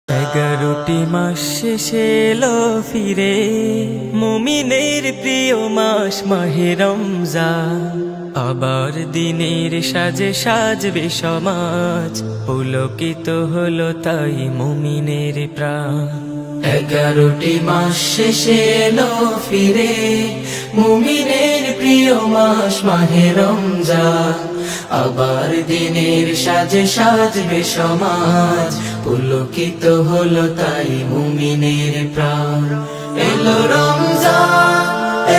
11টি মাস শেষে এলো ফিরে, মুমিনের প্রিয় মাস মাহে রমজান। আবার দিনের সাজে সাজবে সমাজ, পুলকিত হলো তাই মুমিনের প্রাণ। 11টি মাস শেষে এলো ফিরে, মুমিনের প্রিয় মাস মাহে রমজান। আবার দিনের সাজে সাজবে সমাজ, পুলকিত হলো তাই মুমিনের প্রাণ। এলো রমজান,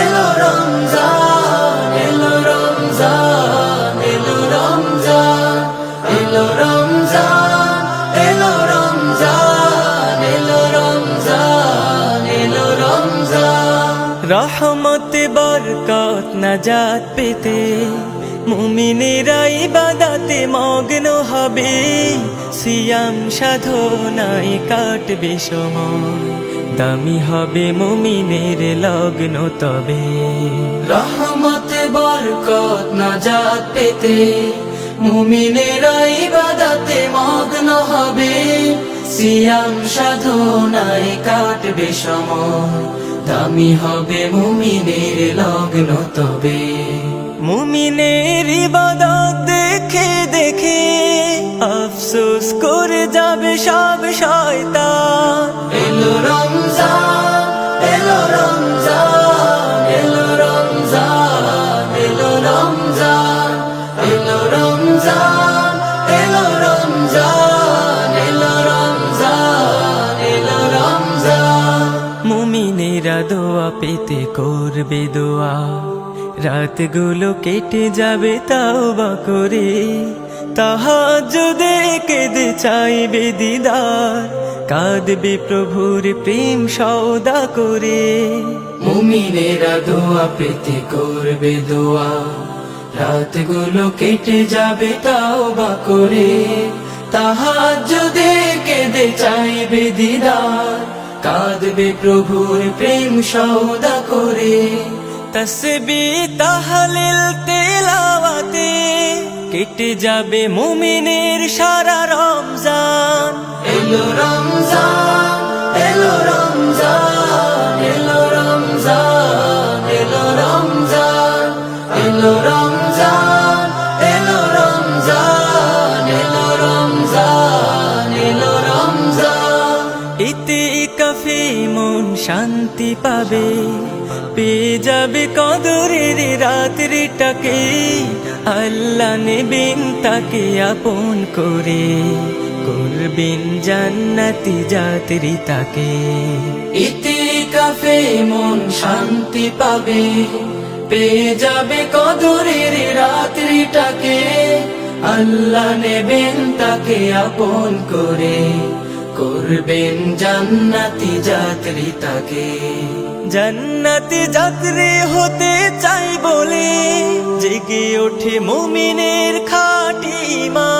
এলো রমজান, এলো রমজান, এলো রমজান, এলো রমজান, এলো রমজান, এলো রমজান, এলো রমজান। রহমত বরকত নাজাত পেতে মুমিনেরা ইবাদতে মগ্ন হবে, সিয়াম সাধনায় কাটবে সময়, দামি হবে মুমিনের লগ্ন তবে। রহমত বরকত নাজাত পেতে মুমিনেরা ইবাদতে মগ্ন হবে, সিয়াম সাধনায় কাটবে সময়, দামি হবে মুমিনের লগ্ন তবে। মুমিনের ইবাদত দেখে দেখে আফসোস করে যাবে সব শয়তান। এলো রমজান, এলো রমজান, এলো রমজান, এলো রমজান, এলো রমজান, এলো রমজান, এলো রমজান, এলো রমজান। মুমিনেরা দোয়া পেতে করবে দোয়া, রাতগুলো কেটে যাবে তাওবা করে, তাহাজ্জুদে কেঁদে চাইবে দিদার, কাঁদবে প্রভুর প্রেম সওদা করে। মুমিনেরা দোয়া পেতে করবে দোয়া, রাতগুলো কেটে যাবে তাওবা করে, তাহাজ্জুদে কেঁদে চাইবে দিদার, কাঁদবে প্রভুর প্রেম সওদা করে। তসবিহ তাহলিল তেলাওয়াতে কেটে যাবে মুমিনের সারা রমজান। এলো রমজান, এলো রমজান, এলো রমজান, এলো রমজান, এলো রমজান, এলো রমজান, এলো রমজান, এলো রমজান। ইতিকাফে মন শান্তি পাবে, পেয়ে যাবে কদরের রাত্রিটাকে, আল্লাহ নেবেন তাকে আপন করে, করবেন জান্নাতি যাত্রী তাকে। ইতিকাফে মন শান্তি পাবে, পেয়ে যাবে কদরের রাত্রিটাকে, আল্লাহ নেবেন তাকে আপন করে, করবেন জান্নাতি যাত্রী তাকে। জান্নাতি যাত্রী হতে চাই বলে জেগে ওঠে মুমিনের খাঁটি ঈমান।